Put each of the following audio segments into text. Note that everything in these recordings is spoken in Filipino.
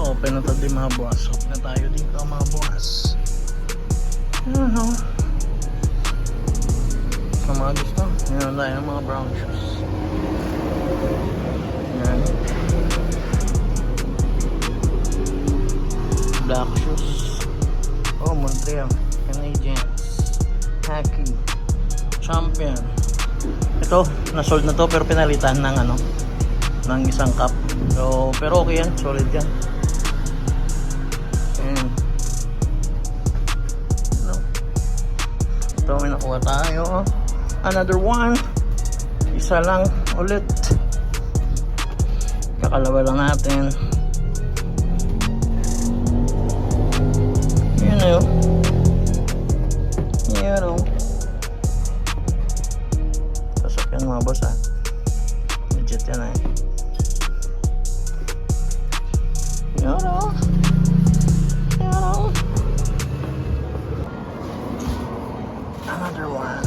open na to din mga boss. Open na tayo dito mga boss. Ano? Sa mga gusto, yan tayo mga brown shoes. Yan. Black shoes. Oh, Montreal. Canadiens. Hockey. Champion. Ito, na-sold na to pero pinalitan ng ano, ng isang cup. So, pero okay yan, solid yan. Ayan. Ano? Ito, may nakuha tayo. Another one. Isa lang ulit. Kakalawa lang natin. Ayan na yun. Ayan o. Pasok yan mga boss ha. Legit yan eh. Ayan o. Ayan o. Another one.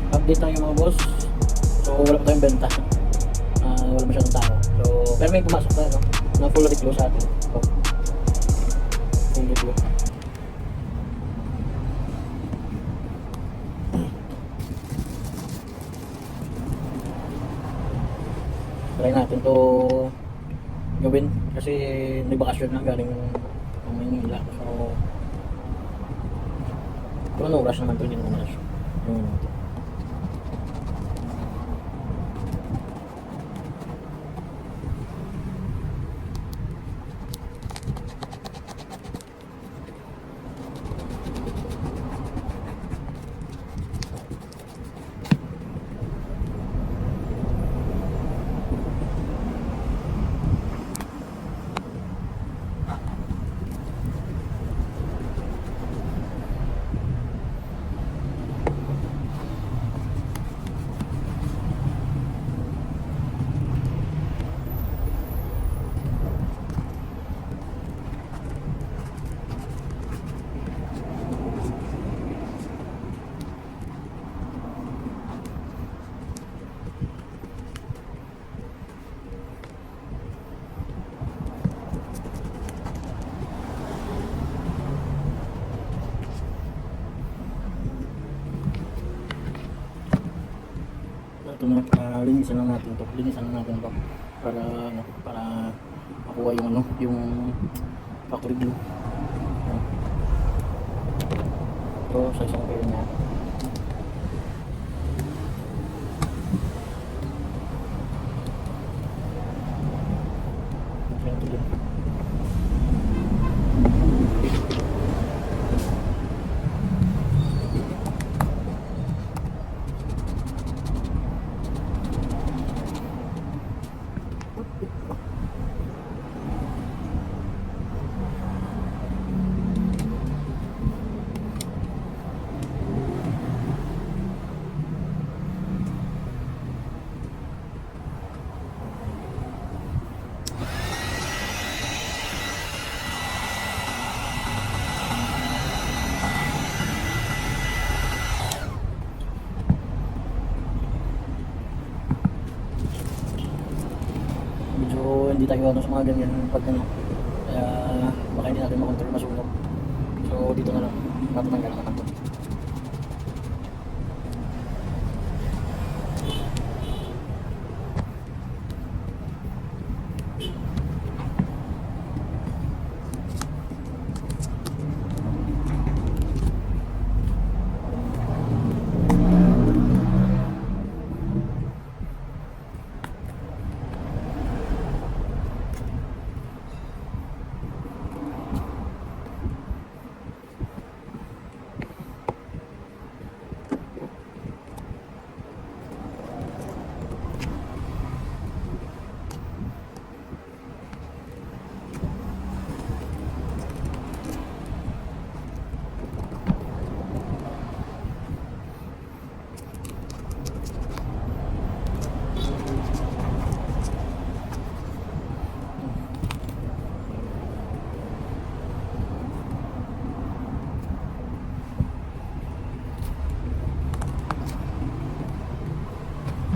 Update tayo mga boss. So wala pa tayong benta. Wala masyadong tao. So pero may pumasok na no? Na full reclo sa atin. So, full reclo. Try natin to gawin kasi nagbakasyon na galing ng Manila. So kung ano oras naman to, hindi naman oras. Ito na, linisan na natin to para ano, para makuha yung ano, yung factory glue. Ito sa isang pair niya. medyo hindi tayo ano sa mga ganyan pag ano. Kaya baka hindi natin makontrol masunog. So dito na lang, matatanggal naman ito.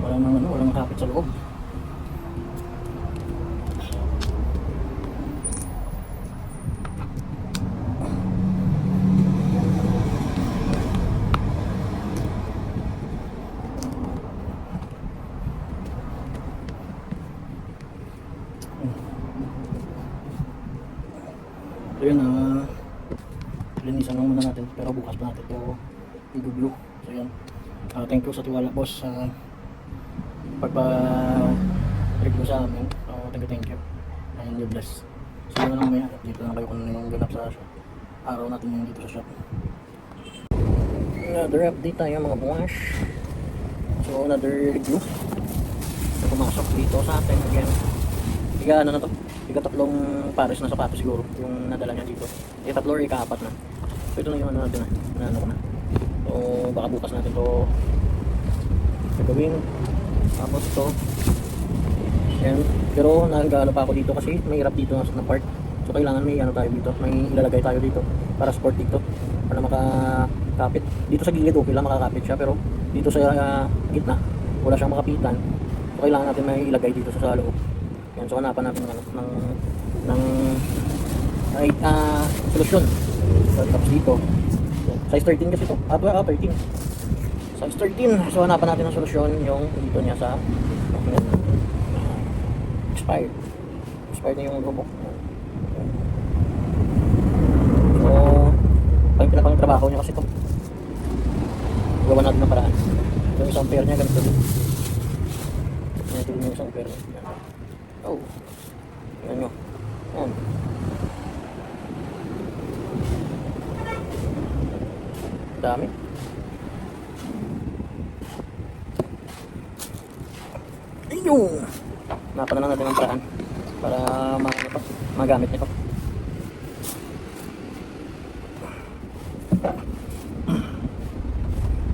Walang makakapit sa loob. So yun, linisan lang muna natin, pero bukas pa natin ito i-glue. So yun, thank you sa tiwala boss sa pagpa-review sa amin. So thank you and you bless. So yun lang mamaya, dito na kayo kung ano yung ganap sa araw natin yung dito sa shop. Another update tayo mga bungas. So another review na pumasok dito sa atin again. Ano na to? Tatlong pares na sapatos siguro yung nadala niya dito. Tatlo or ika-apat na. So ito na yung ano natin na ano ko na. So baka bukas natin to gagawin. Tapos ito. Yan. Pero nag-ano pa ako dito kasi mahirap dito na part. So kailangan may ano tayo dito. May ilalagay tayo dito para sport dito. Para makakapit. Dito sa gilid okay lang makakapit siya. Pero dito sa gitna wala siyang makapitan. So kailangan natin may ilagay dito sa loob. Yan, so hanapan natin ng solusyon. Tapos dito size 13 kasi ito, 13 size 13. So hanapan natin ng solusyon yung dito niya sa expired na yung robok. So ang pinapang trabaho niya kasi ito, gawa natin ng paraan. Yung isang pair niya ganito din. Ito din yung isang pair niya. Oh, yan nyo. Yan. Dami. Ayun. Napa na lang natin ang paraan para magamit nito.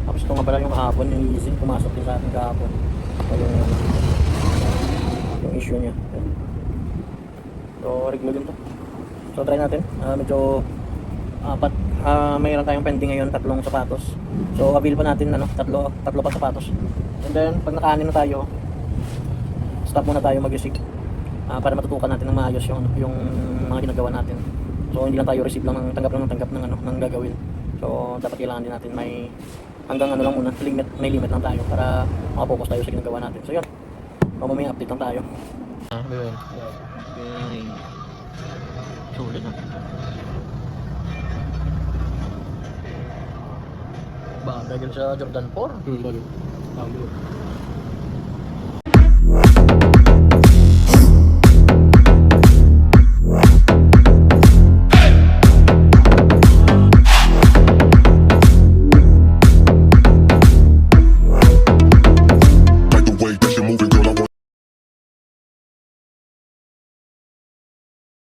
Tapos ito nga pala yung kahapon, yung easy. Pumasok din sa ating kahapon. Yung issue niya. So reglo din to. So try natin. Medyo apat. Mayroon tayong pending ngayon, 3 sapatos. So avail pa natin tatlo pa sapatos. And then pag naka-anim na tayo, stop muna tayo mag-isig. Para matutukan natin ng maayos yung mga ginagawa natin. So hindi lang tayo receive lang ng tanggap ng gagawin. So dapat kailangan din natin may hanggang lang muna, may limit lang tayo para makapokus tayo sa ginagawa natin. So yun. Mamaya update lang tayo. Okay. Sulit na. Bagay sa Jordan 4. Bagay.